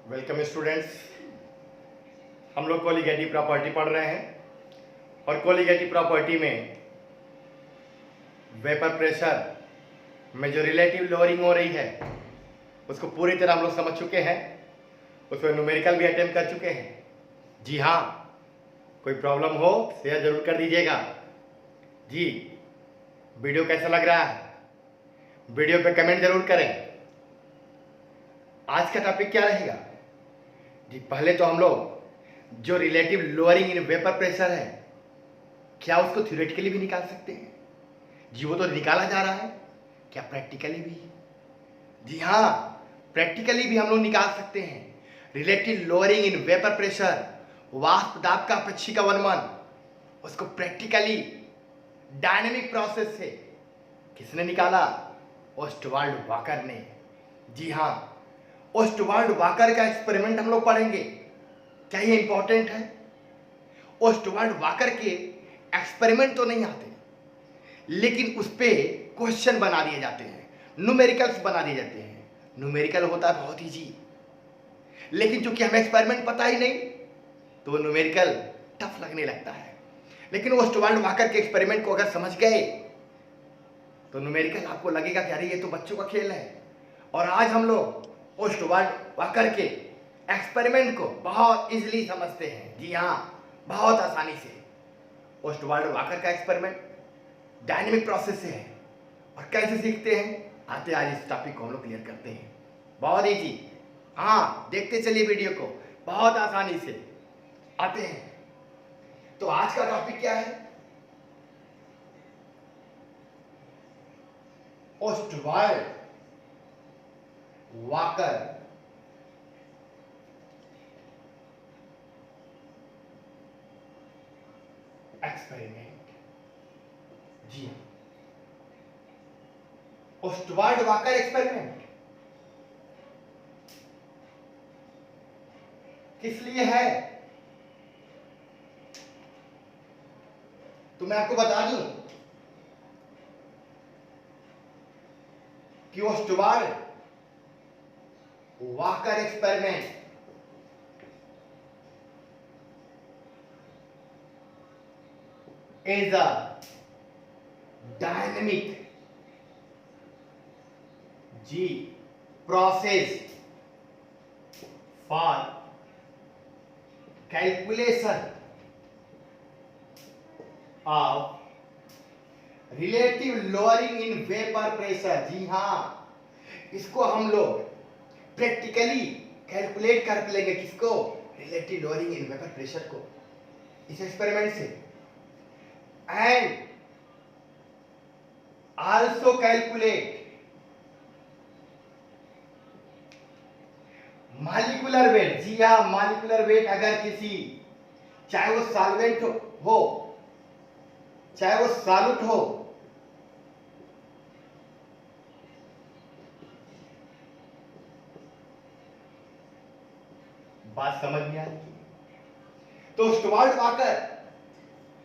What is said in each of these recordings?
Welcome students. हम लोग colligative property पढ़ रहे हैं और कोलिगेटिव प्रॉपर्टी में वेपर प्रेशर में जो रिलेटिव लोअरिंग हो रही है उसको पूरी तरह हम लोग समझ चुके हैं। उसमें न्यूमेरिकल भी अटेम्प्ट कर चुके हैं। जी हाँ, कोई प्रॉब्लम हो शेयर जरूर कर दीजिएगा। जी, वीडियो कैसा लग रहा है वीडियो पे कमेंट जरूर करें। आज का टॉपिक क्या रहेगा जी? पहले तो हम लोग जो relative lowering in vapour pressure है, क्या उसको थ्योरेटिकली भी निकाल सकते हैं? जी, वो तो निकाला जा रहा है। क्या प्रैक्टिकली भी? जी हाँ, प्रैक्टिकली भी हम लोग निकाल सकते हैं। Relative lowering in vapour pressure, वाष्प दाब का अपेक्षिक अवनमन, उसको प्रैक्टिकली डायनेमिक प्रोसेस से किसने निकाला? ओस्टवाल्ड वाकर ने। जी हाँ, ओस्टवाल्ड वाकर का एक्सपेरिमेंट हम लोग पढ़ेंगे। क्या ये इंपॉर्टेंट है? ओस्टवाल्ड वाकर के एक्सपेरिमेंट तो नहीं आते, लेकिन उस पे क्वेश्चन बना दिए जाते हैं, न्यूमेरिकल्स बना दिए जाते हैं। न्यूमेरिकल होता है बहुत इजी, लेकिन चूंकि हमें एक्सपेरिमेंट पता ही नहीं तो वो न्यूमेरिकल टफ लगने लगता है। लेकिन ओस्टवाल्ड वाकर के एक्सपेरिमेंट को अगर समझ गए तो न्यूमेरिकल आपको लगेगा कि अरे ये तो बच्चों का खेल है। और आज हम लोग ओस्टवाल्ड वाकर के एक्सपेरिमेंट को बहुत इजीली समझते हैं। जी हाँ, बहुत आसानी से। ओस्टवाल्ड वाकर का एक्सपेरिमेंट डायनेमिक प्रोसेस से है। और कैसे सीखते हैं आते आज इस टॉपिक को हम लोग क्लियर करते हैं। बहुत इजी। हाँ, देखते चलिए वीडियो को, बहुत आसानी से आते हैं। तो आज का टॉपिक क्या है? Ostwald walker experiment. जी हाँ, ओस्टवाल्ड वाकर एक्सपेरिमेंट किस लिए है तो मैं आपको बता दूं कि Ostwald walker experiment is a dynamic process for calculation of relative lowering in vapor pressure। जी हाँ, इसको हम लोग प्रैक्टिकली कैलकुलेट कर लेंगे। किसको? Relative lowering in vapour pressure को, इस एक्सपेरिमेंट से। And also calculate molecular weight. जी हाँ, मॉलिक्यूलर वेट अगर किसी, चाहे वो सॉल्वेंट हो चाहे वो सॉल्यूट हो, बात समझ में आ रही है? तो ओस्टवाल्ड वाकर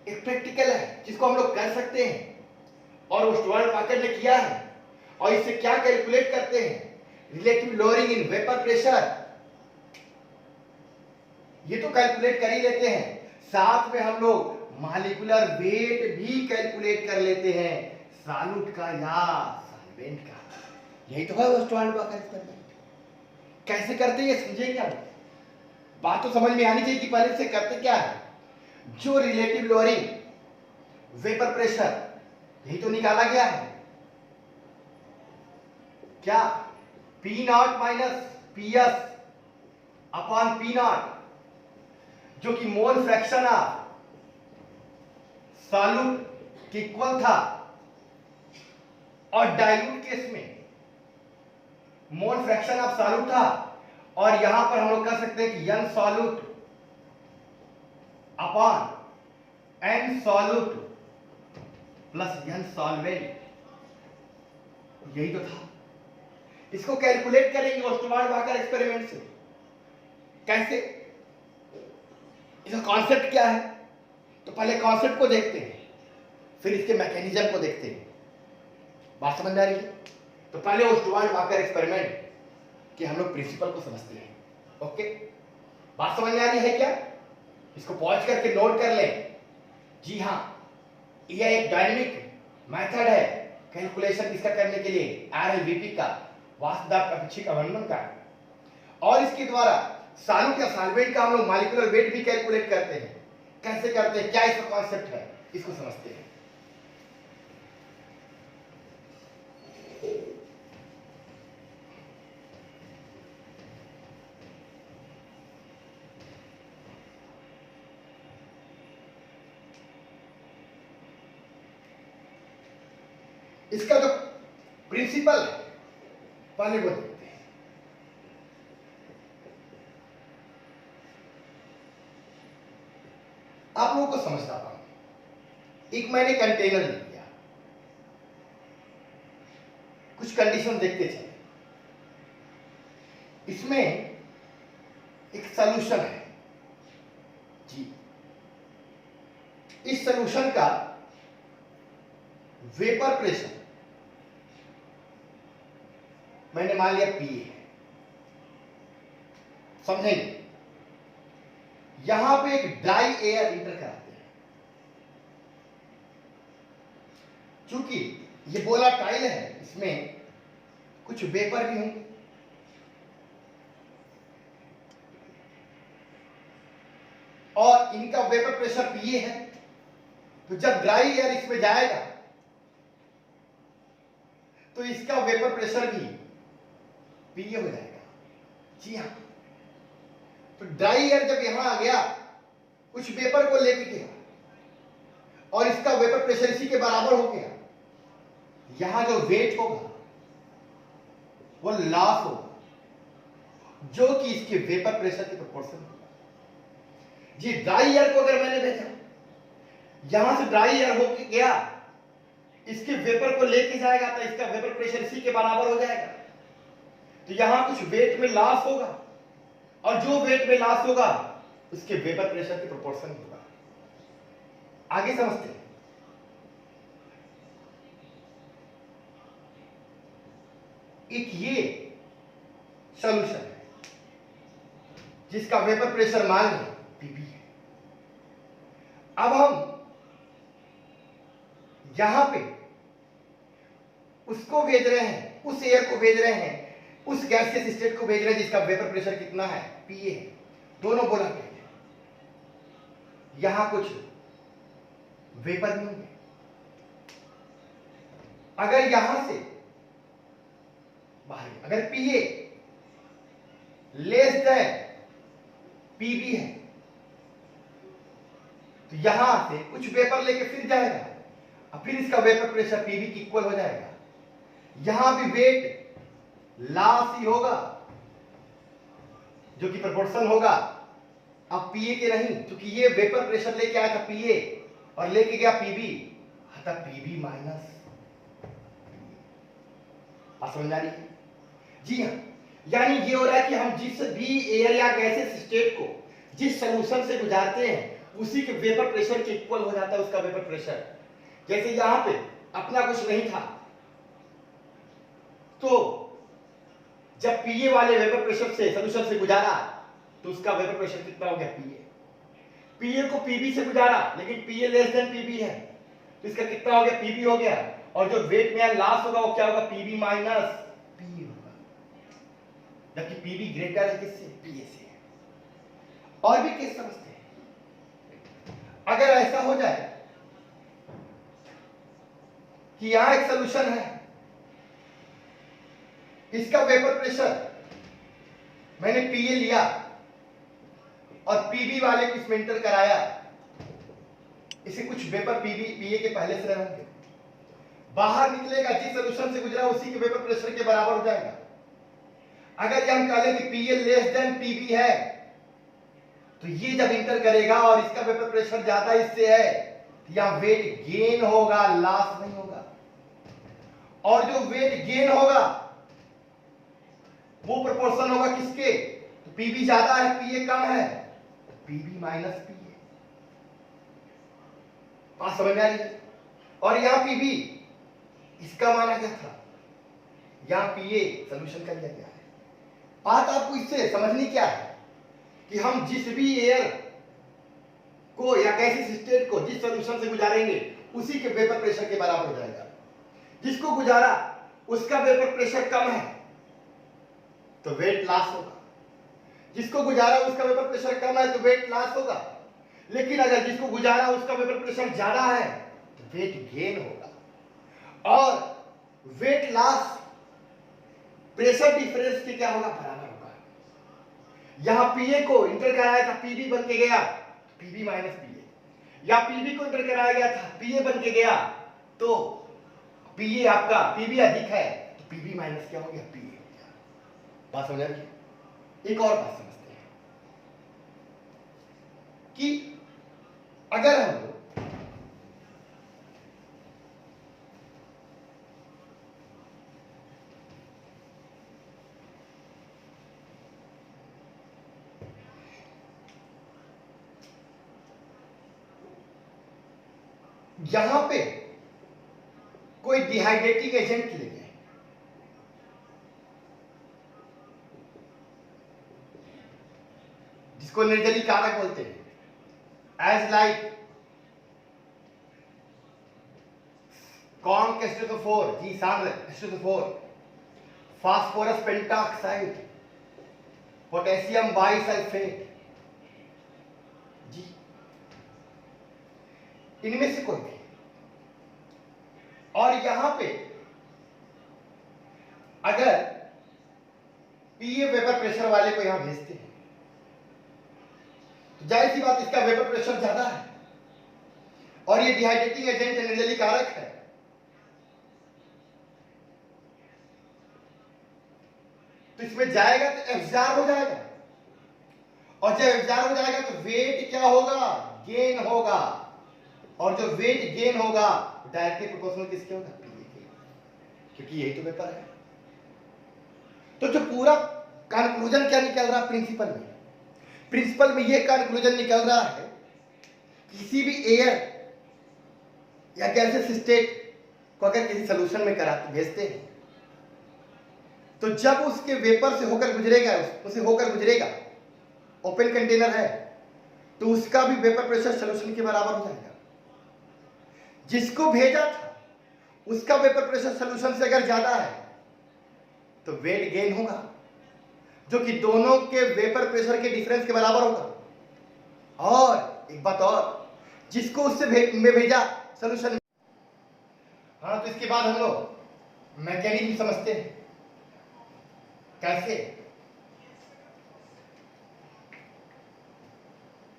एक प्रैक्टिकल है जिसको हम लोग कर सकते हैं, और ओस्टवाल्ड वाकर ने किया है। और इससे क्या कैलकुलेट करते हैं? Relative lowering in vapour pressure. ये तो कैलकुलेट कर ही लेते हैं, साथ में हम लोग मॉलिक्यूलर वेट भी कैलकुलेट कर लेते हैं, सॉल्यूट का या सॉल्वेंट का। यही तो है ओस्टवाल्ड वाकर एक्सपेरिमेंट। कैसे करते हैं ये समझेंगे आप। बात तो समझ में आनी चाहिए कि पहले से करते क्या है। जो रिलेटिव लोअरिंग वेपर प्रेशर, यही तो निकाला गया है। क्या? P not minus P S upon P not, जो कि मोल फ्रैक्शन ऑफ सॉल्यूट के इक्वल था। और डाइल्यूट केस में मोल फ्रैक्शन ऑफ सॉल्यूट था, और यहां पर हम लोग कह सकते हैं कि n solute upon n solute plus n solvent, यही तो था। इसको कैलकुलेट करेंगे ओस्टवाल्ड वाकर एक्सपेरिमेंट से। कैसे? इसका कॉन्सेप्ट क्या है? तो पहले कॉन्सेप्ट को देखते हैं, फिर इसके मैकेनिज्म को देखते हैं। बात समझ में आ रही है? तो पहले ओस्टवाल्ड वाकर एक्सपेरिमेंट कि हम लोग प्रिंसिपल को समझते हैं। ओके, बात समझ में आ रही है क्या? इसको पॉज करके नोट कर लें। जी हाँ, यह एक डायनेमिक मेथड है कैलकुलेशन किसका करने के लिए, आरएलवीपी का, वास्तविक अपेक्षित अवमंदन का। और इसके द्वारा सॉल्यूट या सॉल्वेंट का हम लोग मॉलिक्यूलर वेट भी कैलकुलेट करते हैं। कैसे करते हैं, क्या इसका कॉन्सेप्ट है, इसको समझते हैं। इसका जो प्रिंसिपल है पहले वो देखते हैं। आप लोगों को समझता हूं। एक मैंने कंटेनर ले लिया, कुछ कंडीशन देखते चले। इसमें एक सॉल्यूशन है जी। इस सॉल्यूशन का वेपर प्रेशर मैंने मान लिया पी है। समझेंगे, यहां पे एक ड्राई एयर इंटर कराते हैं। चूंकि ये वोलाटाइल है, इसमें कुछ वेपर भी होंगे। और इनका वेपर प्रेशर पीए है, तो जब ड्राई एयर इसमें जाएगा तो इसका वेपर प्रेशर भी पीए हो जाएगा। जी हाँ, तो ड्राई एयर जब यहां आ गया, कुछ वेपर को लेके गया और इसका वेपर प्रेशर इसी के बराबर हो गया। यहां जो वेट होगा वो लॉस होगा, जो कि इसके वेपर प्रेशर के प्रोपोर्शन होगा। जी, ड्राई एयर को अगर मैंने भेजा, यहां से ड्राई एयर होके गया, इसके वेपर को लेके जाएगा तो इसका वेपर प्रेशर इसी के बराबर हो जाएगा। तो यहां कुछ वेट में लॉस होगा, और जो वेट में लॉस होगा उसके वेपर प्रेशर के प्रोपोर्शन होगा। आगे समझते हैं। एक ये सॉल्यूशन है जिसका वेपर प्रेशर मान लें पीबी है। अब हम यहां पे उसको भेज रहे हैं, उस एयर को भेज रहे हैं, उस गैसियस स्टेट को भेज रहे हैं जिसका वेपर प्रेशर कितना है, पीए है। दोनों बोला है, यहां कुछ वेपर नहीं है। अगर यहां से बाहर, अगर पीए लेस देन पीबी है, तो यहां से कुछ वेपर लेके फिर जाएगा और फिर इसका वेपर प्रेशर पीबी की इक्वल हो जाएगा। यहां भी वेट लॉस ही होगा, जो कि प्रोपोर्शन होगा अब पीए के नहीं, क्योंकि ये वेपर प्रेशर लेके आया था पीए और लेके गया पीबी, अतः पीबी माइनस। समझ आ रही है? जी हाँ, यानी ये हो रहा है कि हम जिस भी एयर या गैसेस स्टेट को जिस सॉल्यूशन से गुजारते हैं उसी के वेपर प्रेशर के इक्वल हो जाता है उसका वेपर प्रेशर। जैसे यहां पे अपना कुछ नहीं था, तो जब पीए वाले वेपर प्रेशर से सॉल्यूशन से गुजारा तो उसका वेपर प्रेशर कितना हो गया, पीए। पीए को पीबी से गुजारा, लेकिन पीए लेस देन पीबी है, तो इसका कितना हो गया, पीबी हो गया। और जो वेट में लॉस होगा वो क्या होगा, पीबी माइनस पीए होगा, जबकि पीबी ग्रेटर है किससे, पीए से। और भी केस समझते हैं। अगर ऐसा हो जाए कि यहां एक सॉल्यूशन है, इसका वेपर प्रेशर मैंने पीए लिया और पीबी वाले को इसमें इंटर कराया, इसे कुछ वेपर पीबी पीए के पहले से रहेंगे, बाहर निकलेगा, जिस सॉल्यूशन से गुजरा उसी के वेपर प्रेशर के बराबर हो जाएगा। अगर ये हम कह लें कि पीए लेस देन पीबी है, तो ये जब इंटर करेगा और इसका वेपर प्रेशर ज्यादा इससे है, तो यहां वेट गेन होगा, लॉस नहीं होगा। और जो वेट गेन होगा वो प्रोपोर्शन होगा किसके, तो पीबी ज्यादा है पीए कम है, पीबी माइनस पीए। बात समझ में आ रही है? और यहां पीबी इसका माना क्या था, यहां पीए सॉल्यूशन का लिया गया है। बात आपको इससे समझनी क्या है, कि हम जिस भी एयर को या गैसीय स्टेट को जिस सॉल्यूशन से गुजारेंगे उसी के वेपर प्रेशर के बराबर हो जाएगा। जिसको गुजारा उसका वेपर प्रेशर कम है तो वेट लॉस होगा, जिसको गुजारा उसका वेपर प्रेशर कम है तो वेट लॉस होगा। लेकिन अगर जिसको गुजारा उसका वेपर प्रेशर ज्यादा है तो वेट गेन होगा। और वेट लॉस प्रेशर डिफरेंस के क्या होगा, बराबर होगा। यहां पीए को इंटर कराया था, पीबी बन के गया, पीबी माइनस पीए, या पीबी को इंटर कराया गया था, पीए बन के गया, तो पीए आपका पीबी अधिक है तो पीबी माइनस क्या हो गया, पीए हो गया। बात समझ रही है? एक और बात समझते हैं कि अगर हम लोग यहां पे कोई डिहाइड्रेटिंग एजेंट ले लें, जिसको निर्जली कारक बोलते हैं, एज लाइक कॉर्न H2SO4, जी सांद्र H2SO4, phosphorus pentoxide, potassium bisulphate, जी इनमें से कोई भी। और यहां पे अगर पीए वेपर प्रेशर वाले को यहां भेजते हैं तो जाहिर सी बात इसका वेपर प्रेशर ज्यादा है और ये डिहाइड्रेटिंग एजेंट निर्जली कारक है, तो इसमें जाएगा तो एब्जॉर्ब हो जाएगा, और जब एब्जॉर्ब हो जाएगा तो वेट क्या होगा, गेन होगा, और जो वेट गेन होगा डायरेक्टली प्रोपोर्शनल किसके होगा, पीए के, क्योंकि यही तो वेपर है। तो जो पूरा कंक्लूजन क्या निकल रहा प्रिंसिपल में ये कंक्लूजन निकल रहा है, किसी भी एयर या गैसेस स्टेट को अगर किसी सॉल्यूशन में करा भेजते हैं तो जब उसके वेपर से होकर गुजरेगा, ओपन कंटेनर है तो उसका भी वेपर प्रेशर सॉल्यूशन के बराबर हो जाएगा। जिसको भेजा था उसका वेपर प्रेशर सॉल्यूशन से अगर ज्यादा है तो वेट गेन होगा, जो कि दोनों के वेपर प्रेशर के डिफरेंस के बराबर होगा। और एक बात और, जिसको उससे भेजा सॉल्यूशन, हाँ, तो इसके बाद हम लोग मैकेनिज्म समझते हैं। कैसे?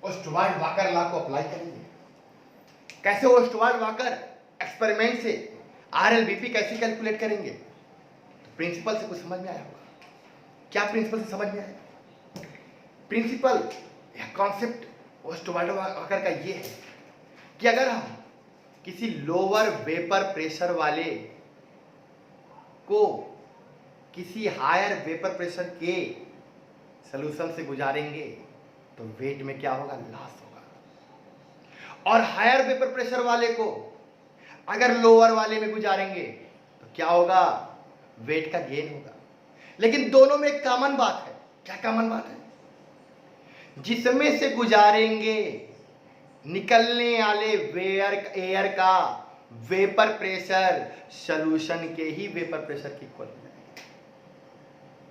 ओस्टवाल्ड वाकर लॉ को अप्लाई करेंगे, कैसे ओस्टवाल्ड वाकर एक्सपेरिमेंट से आरएलबीपी कैसे कैलकुलेट करेंगे। तो प्रिंसिपल से कुछ समझ में आया होगा। क्या प्रिंसिपल से समझ में आया? प्रिंसिपल या कॉन्सेप्ट ओस्टवाल्ड वाकर का ये है कि अगर हम किसी लोअर वेपर प्रेशर वाले को किसी हायर वेपर प्रेशर के सॉल्यूशन से गुजारेंगे तो वेट में क्या होगा, लॉस होगा। और हायर वेपर प्रेशर वाले को अगर लोअर वाले में गुजारेंगे तो क्या होगा, वेट का गेन होगा। लेकिन दोनों में एक कॉमन बात है। क्या कॉमन बात है? जिसमें से गुजारेंगे निकलने वाले एयर का वेपर प्रेशर सॉल्यूशन के ही वेपर प्रेशर के इक्वल हो जाएगा,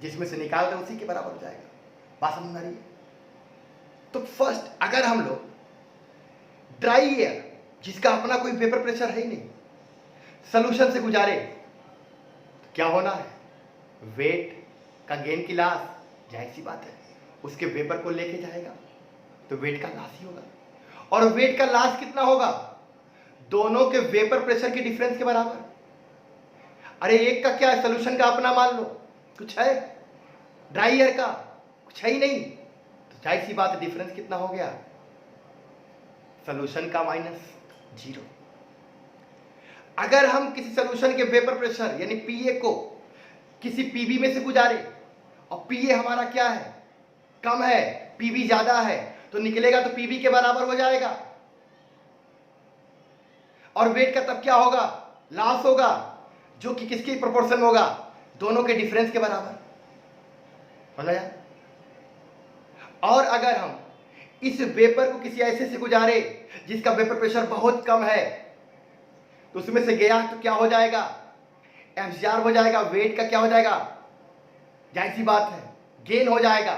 जिसमें से निकाल रहे उसी के बराबर हो जाएगा। बात समझ आ रही है? तो फर्स्ट, अगर हम लोग ड्राई एयर जिसका अपना कोई वेपर प्रेशर है ही नहीं सॉल्यूशन से गुजारे तो क्या होना है, वेट का गेन की लॉस, जाहिर सी बात है उसके वेपर को लेके जाएगा तो वेट का लॉस ही होगा। और वेट का लॉस कितना होगा, दोनों के वेपर प्रेशर के डिफरेंस के बराबर। अरे एक का क्या है, सॉल्यूशन का अपना मान लो कुछ है, ड्राई एयर का कुछ है ही नहीं, तो जाहिर सी बात है डिफरेंस कितना हो गया, सॉल्यूशन का -0। अगर हम किसी सॉल्यूशन के वेपर प्रेशर यानी पीए को किसी पीबी में से गुजारे और पीए हमारा क्या है, कम है, पीबी ज्यादा है, तो निकलेगा तो पीबी के बराबर हो जाएगा। और वेट का तब क्या होगा, लॉस होगा, जो कि किसके प्रोपोर्शन में होगा, दोनों के डिफरेंस के बराबर। बताया? और अगर हम इस वेपर को किसी ऐसे से गुजारे जिसका वेपर प्रेशर बहुत कम है, तो उसमें से गया तो क्या हो जाएगा, एब्जॉर्ब हो जाएगा, वेट का क्या हो जाएगा, जाहिर सी बात है गेन हो जाएगा,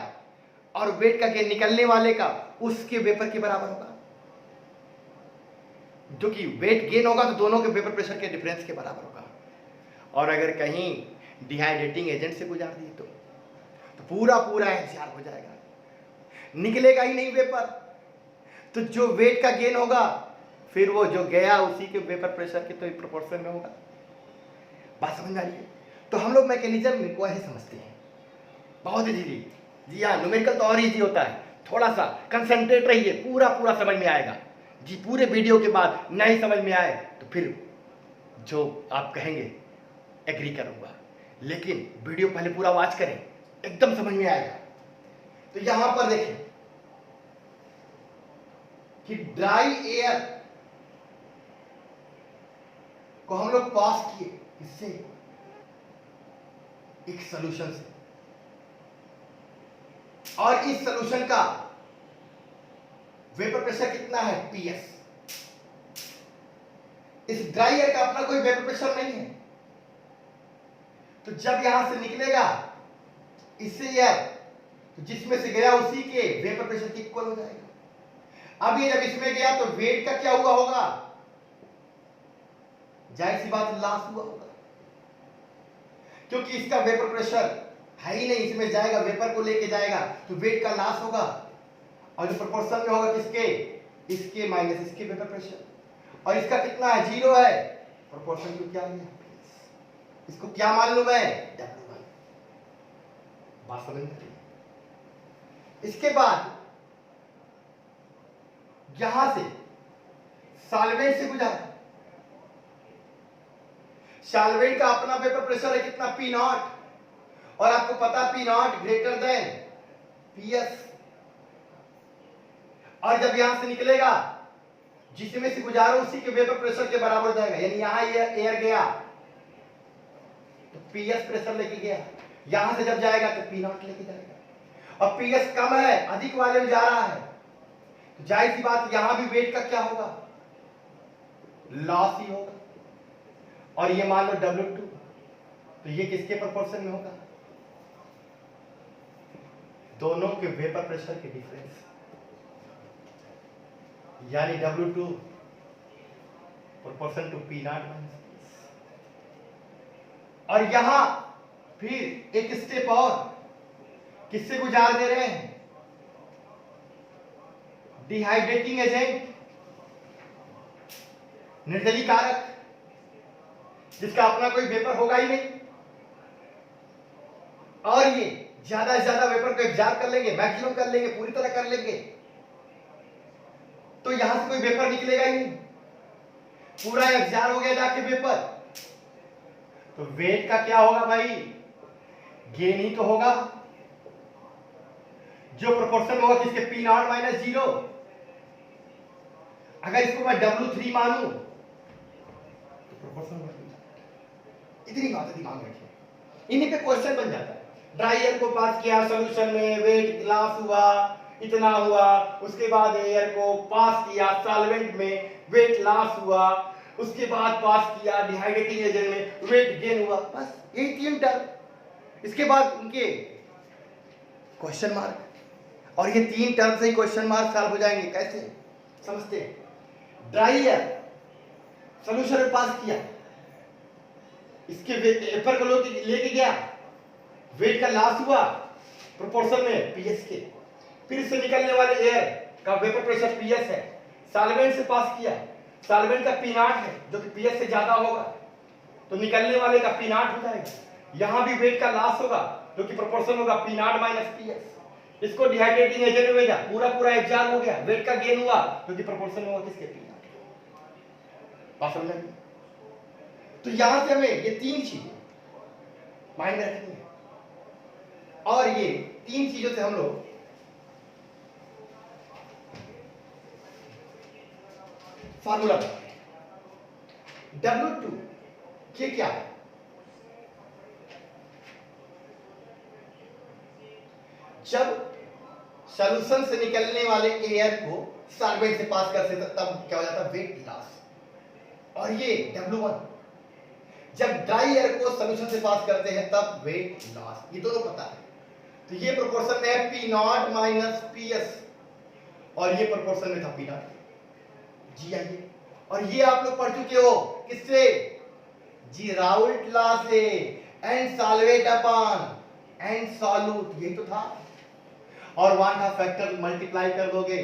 और वेट का गेन निकलने वाले का उसके वेपर के बराबर होगा, जो कि वेट गेन होगा तो दोनों के वेपर प्रेशर के डिफरेंस के बराबर होगा। और अगर कहीं डिहाइड्रेटिंग एजेंट से गुजार दिए तो पूरा पूरा एब्जॉर्ब हो जाएगा, निकलेगा ही नहीं वेपर। तो जो वेट का गेन होगा फिर वो जो गया उसी के वेपर प्रेशर के तो प्रोपोर्शन में होगा। बात समझ में आ रही है? तो हम लोग मैकेनिज्म को ऐसे समझते हैं, बहुत इजीली। जी हाँ, न्यूमेरिकल तो और इजी होता है, थोड़ा सा कंसंट्रेट रहिए, पूरा पूरा समझ में आएगा जी। पूरे वीडियो के बाद नहीं समझ में आए तो फिर जो आप कहेंगे एग्री करूंगा, लेकिन वीडियो पहले पूरा वॉच करें, एकदम समझ में आएगा। तो यहां पर देखें कि ड्राई एयर को हम लोग पास किए इससे एक सॉल्यूशन से, और इस सॉल्यूशन का वेपर प्रेशर कितना है, पीएस। इस ड्राई एयर का अपना कोई वेपर प्रेशर नहीं है, तो जब यहां से निकलेगा इससे एयर, तो जिसमें से गया उसी के वेपर प्रेशर के इक्वल हो जाएगा। अब ये जब इसमें गया तो वेट का क्या हुआ होगा, जाहिर सी बात लॉस हुआ होगा, क्योंकि इसका वेपर प्रेशर है ही नहीं, इसमें जाएगा वेपर को लेके जाएगा तो वेट का लॉस होगा, और जो प्रोपोर्शन में होगा किसके, इसके माइनस इसके वेपर प्रेशर। और इसका कितना है, 0 है, प्रोपोर्शन को क्या है, इसको क्या मान लूं मैं, W1। बात समझ में आ रही है? इसके बाद यहां से सॉल्वेंट से गुजारा, सॉल्वेंट का अपना वेपर प्रेशर है कितना, P0, और आपको पता P0 ग्रेटर देन PS। और जब यहां से निकलेगा जिसमें से गुजारो उसी के वेपर प्रेशर के बराबर हो जाएगा, यानी यहां एयर गया तो PS प्रेशर लेके गया, यहां से जब जाएगा तो P0 लेके जाएगा, और PS कम है, अधिक वाले में जा रहा है, तो जाहिर सी बात यहां भी वेट का क्या होगा, लॉस ही होगा। और ये मान लो W2, तो ये किसके प्रोपोर्शन में होगा, दोनों के वेपर प्रेशर के डिफरेंस, यानी W2 proportion to P0 minus. और यहां फिर एक स्टेप और, किससे गुजार दे रहे हैं, डिहाइड्रेटिंग एजेंट, निर्जलीकारक, जिसका अपना कोई वेपर होगा ही नहीं, और ये ज्यादा से ज्यादा वेपर को एब्जॉर्ब कर लेंगे, मैक्सिमम कर लेंगे, पूरी तरह कर लेंगे, तो यहां से कोई वेपर निकलेगा ही नहीं, पूरा एब्जॉर्ब हो गया जाके वेपर, तो वेट का क्या होगा भाई, गेन ही तो होगा, जो प्रोपोर्शन होगा किसके, P0 माइनस 0। अगर इसको मैं W3 मानूं तो प्रोपोर्शन, इतनी बात दिमाग में रखिए, इन्हीं पे क्वेश्चन बन जाता है। ड्राई एयर को पास किया, सॉल्यूशन में वेट लॉस हुआ, इतना हुआ, उसके बाद एयर को पास किया सॉल्वेंट में, वेट लॉस हुआ, उसके बाद पास किया डिहाइड्रेटिंग एजेंट में, वेट गेन हुआ, बस यही 3 टर्म। इसके बाद उनके क्वेश्चन मार्क, और ये 3 टर्म से ही क्वेश्चन मार्क सॉल्व हो जाएंगे। कैसे समझते हैं, ड्राई एयर सॉल्यूशन में पास किया, इसके वेपर को लेके गया, वेट का लॉस हुआ प्रोपोर्शन में PS के, फिर इससे निकलने वाले एयर का वेपर प्रेशर PS है, सॉल्वेंट से पास किया, सॉल्वेंट का P0 है जो कि PS से ज्यादा होगा, तो निकलने वाले का P0 हो जाएगा, यहां भी वेट का लॉस होगा जो कि प्रोपोर्शन होगा P0 माइनस PS। इसको डिहाइड्रेटिंग एजेंट में भेजा, पूरा पूरा एब्जॉर्ब हो गया, वेट का गेन हुआ जो कि प्रोपोर्शन में होगा किसके, P0। बात समझ में? तो यहां से हमें ये 3 चीजें माइंड रखनी है, और ये 3 चीजों से हम लोग फार्मूला बनाते हैं। W2 ये क्या है, जब सॉल्यूशन से निकलने वाले एयर को सॉल्वेंट से पास करते तब क्या हो जाता है, वेट लॉस। और ये W1 जब ड्राई एयर को सॉल्यूशन से पास करते हैं तब वेट लॉस, ये दोनों पता है। तो ये प्रोपोर्शन में है P नॉट माइनस PS, और ये प्रोपोर्शन में था P नॉट। जी आइए, और ये आप लोग पढ़ चुके हो किससे, जी राउल्ट लॉ से, and solvate upon and solute, यही तो था। और वन का फैक्टर मल्टीप्लाई कर दोगे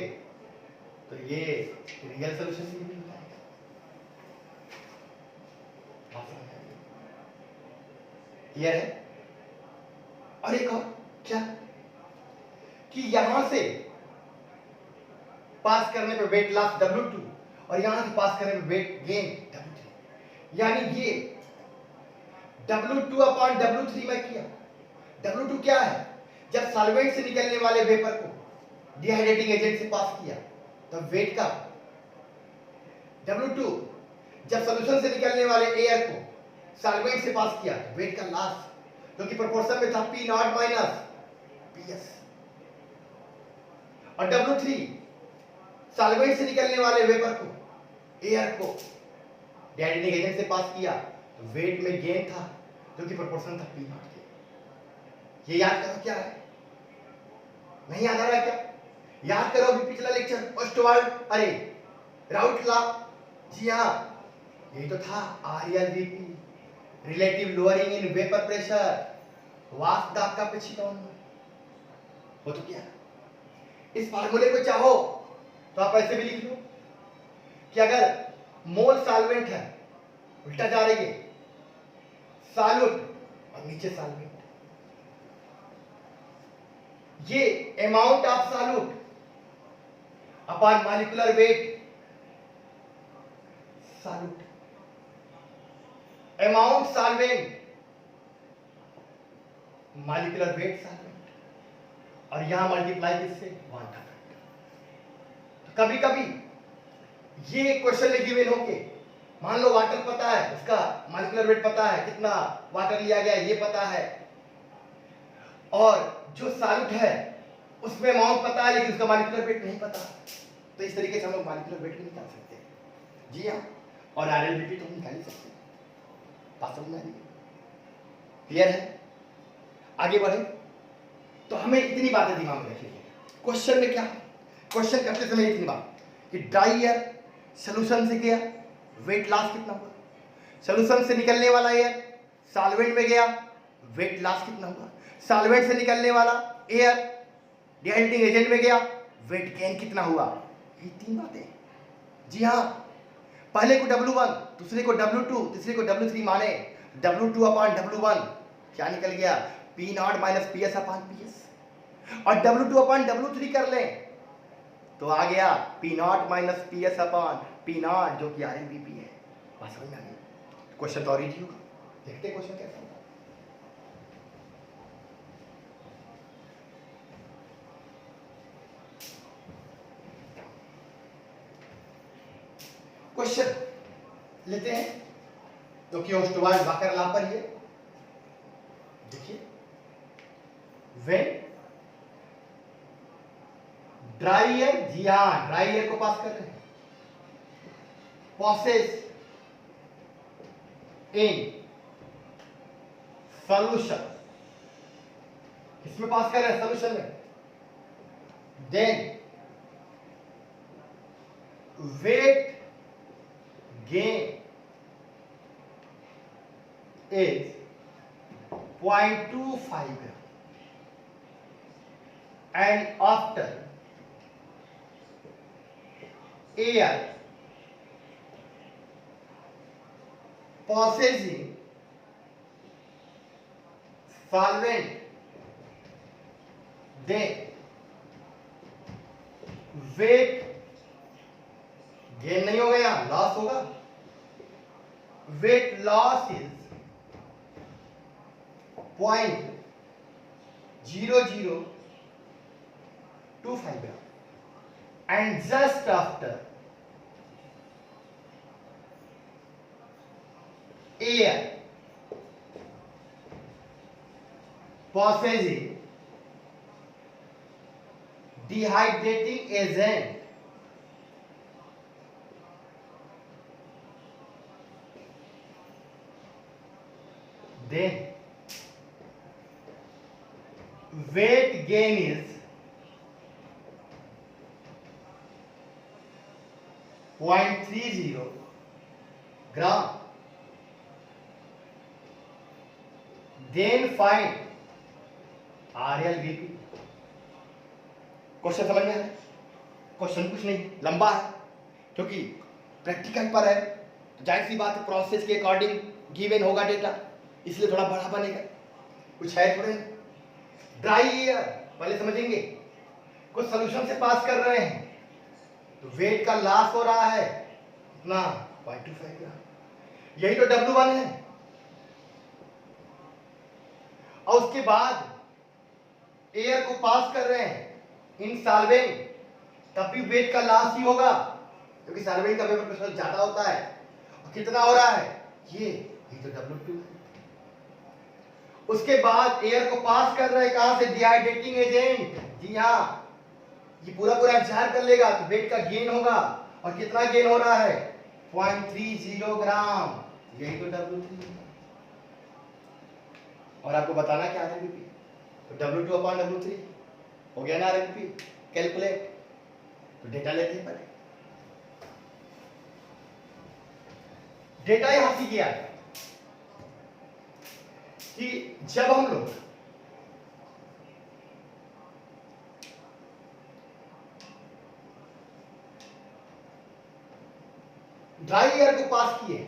तो ये रियल सॉल्यूशन भी मिल जाएगा। क्लियर है। और एक और क्या, कि यहां से पास करने पे वेट लॉस W2 और यहां से पास करने पे वेट गेन W3, यानी ये W2 अपॉन W3 में किया। W2 क्या है, जब सॉल्वेंट से निकलने वाले वेपर को डिहाइड्रेटिंग एजेंट से पास किया तो वेट का, W2 जब सॉल्यूशन से निकलने वाले एयर को सॉल्वेंट से पास किया तो वेट का लॉस, जो कि प्रोपोर्शन में था P नॉट माइनस PS। और W3 सॉल्वेंट से निकलने वाले वेपर को एयर को डिहाइड्रेटिंग एजेंट से पास किया तो वेट में गेन था, जो कि प्रोपोर्शन था P नॉट के। ये याद करो क्या है, नहीं याद आ रहा है क्या, याद करो अभी पिछला लेक्चर ओस्टवाल्ड, अरे राउल्ट लॉ, जी हाँ यही तो था, RLVP relative lowering in vapour pressure, वाष्प दाब का अपेक्षित हो तो क्या। इस फार्मूले को चाहो तो आप ऐसे भी लिख लो कि अगर मोल सॉल्वेंट है, उल्टा जा रही है, सॉल्यूट और नीचे सॉल्वेंट, ये amount of solute upon molecular weight solute, amount solvent molecular weight solvent, और यहां मल्टीप्लाई किससे, वन का फैक्टर। तो कभी कभी ये क्वेश्चन में गिवन होके, मान लो वाटर पता है, उसका मॉलिक्यूलर वेट पता है, कितना वाटर लिया गया ये पता है, और जो सॉल्यूट है उसमें अमाउंट पता है लेकिन उसका मॉलिक्यूलर वेट नहीं पता, तो इस तरीके से हम लोग मॉलिक्यूलर वेट भी निकाल सकते हैं। जी हाँ, और RLVP तो हम निकाल ही सकते हैं। बात समझ में आ रही है, क्लियर है। आगे बढ़े तो हमें इतनी बातें दिमाग में रखिए, क्वेश्चन में क्या, क्वेश्चन करते समय इतनी बात कि ड्राई एयर सॉल्यूशन से गया, वेट लॉस कितना हुआ, सॉल्यूशन से निकलने वाला एयर सॉल्वेंट में गया, वेट लॉस कितना हुआ, सॉल्वेंट से निकलने वाला एयर डिहाइड्रेटिंग एजेंट में गया, वेट गेन कितना हुआ, ये तीन बातें। जी हाँ, पहले को W1, दूसरे को W2, तीसरे को W3 माने, W2 अपॉन W1 क्या निकल गया, P not minus PS upon PS, और W2 अपॉन W3 कर लें तो आ गया P not minus PS upon P not, जो कि RLVP है। बस समझ में आ गई। क्वेश्चन तो और इजी होगा, देखते हैं क्वेश्चन कैसा होगा। क्वेश्चन लेते हैं जो कि ओस्टवाल्ड वाकर लॉ पर है। देखिए, व्हेन ड्राई एयर, जी हाँ ड्राई एयर को पास कर रहे हैं, passes in solution, किसमें पास कर रहे हैं, सॉल्यूशन में, then weight gain is 0.25 gram, and after air passes in solvent, then weight gain नहीं होगा, यहां लॉस होगा, weight loss is 0.0025 gram, and just after air passes in dehydrating agent then weight gain is 0.30 gram. Then find RLBP. Question समझ में आया? Question कुछ नहीं लंबा है क्योंकि प्रैक्टिकल पर है, तो जाहिर सी बात है प्रोसेस के अकॉर्डिंग गिवन होगा डेटा, इसलिए थोड़ा बड़ा बनेगा, कुछ है थोड़े। ड्राई एयर पहले समझेंगे, कुछ सोल्यूशन से पास कर रहे हैं तो वेट का लॉस हो रहा है इतना 0.25 ग्राम, यही तो W1 है। और उसके बाद एयर को पास कर रहे हैं इन सॉल्वेंट, तब भी वेट का लॉस ही होगा क्योंकि सॉल्वेंट का वेपर प्रेशर ज्यादा होता है। और कितना हो रहा है ये तो W2 है। उसके बाद एयर को पास कर रहे हैं कहां से? Dehydrating agent. जी हाँ, ये पूरा एब्जॉर्ब कर लेगा तो वेट का गेन होगा। और कितना गेन हो रहा है? 0.30 ग्राम, यही तो W3 है। और आपको बताना क्या है RLBP, तो W2/W3 हो गया ना RLBP कैलकुलेट। तो डेटा लेते हैं पहले, डेटा यहां से किया कि जब हम लोग ड्राई एयर को पास किए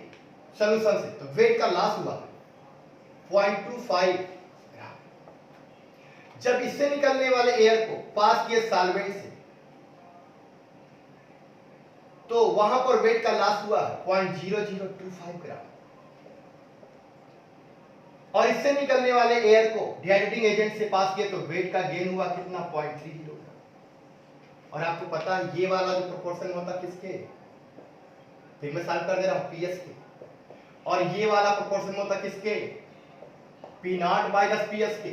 सॉल्यूशन से तो वेट का लॉस हुआ 0.25 ग्राम। जब इससे निकलने वाले एयर को पास किए सॉल्वेंट से तो वहां पर वेट का लॉस हुआ 0.0025 ग्राम। और इससे निकलने वाले एयर को डिहाइड्रेटिंग एजेंट से पास किया तो वेट का गेन हुआ कितना? 0.30 ग्राम। और आपको पता है ये वाला जो प्रोपोर्शन होता किसके? फिर मैं सॉल्व कर दे रहा हूं पीएस के। और ये वाला प्रोपोर्शन होता किसके? P0 माइनस पीएस के।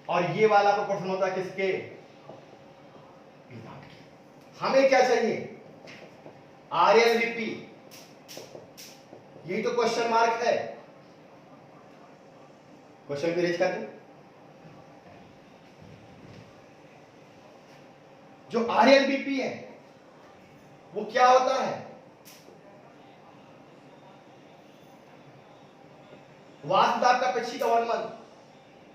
और ये वाला प्रोपोर्शन होता किसके? P0 के। हमें क्या चाहिए? RLBP। यही तो क्वेश्चन मार्क है। क्वेश्चन को रेज कर दो। जो RLBP है वो क्या होता है? वास्तव आपका अपेक्षित अवनमन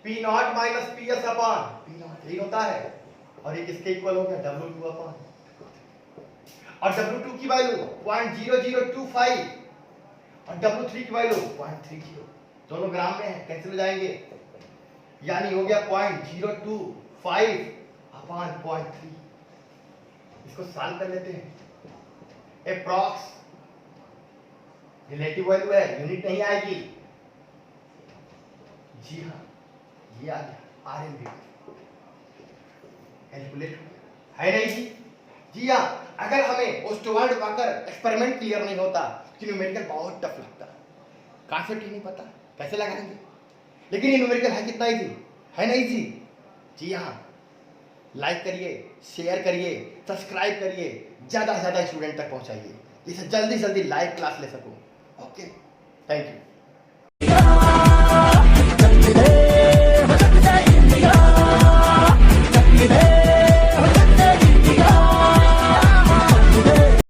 P0 minus PS upon P0 यही होता है। और ये किसके इक्वल हो गया? W2 upon. और W2 की वैल्यू 0.0025 और W3 की वैल्यू 0.30, दोनों ग्राम में है, कैंसिल हो जाएंगे, यानी हो गया 0.025 अपॉन 0.3। इसको सॉल्व कर लेते हैं। अप्रॉक्स रिलेटिव वैल्यू है, यूनिट नहीं आएगी। जी हाँ, ये आ गया RLBP कैलकुलेट है नहीं जी? जी हाँ, अगर हमें ओस्टोवार्ड वाकर एक्सपेरिमेंट क्लियर नहीं होता तो न्यूमेरिकल बहुत टफ लगता, कांसेप्ट ही नहीं पता कैसे लगाएंगे। लेकिन ये न्यूमेरिकल है कितना इजी, है ना इजी? जी हाँ, लाइक करिए, शेयर करिए, सब्सक्राइब करिए, ज़्यादा से ज़्यादा स्टूडेंट तक पहुंचाइए, जिससे जल्दी जल्दी लाइव क्लास ले सकूं। Okay, thank you.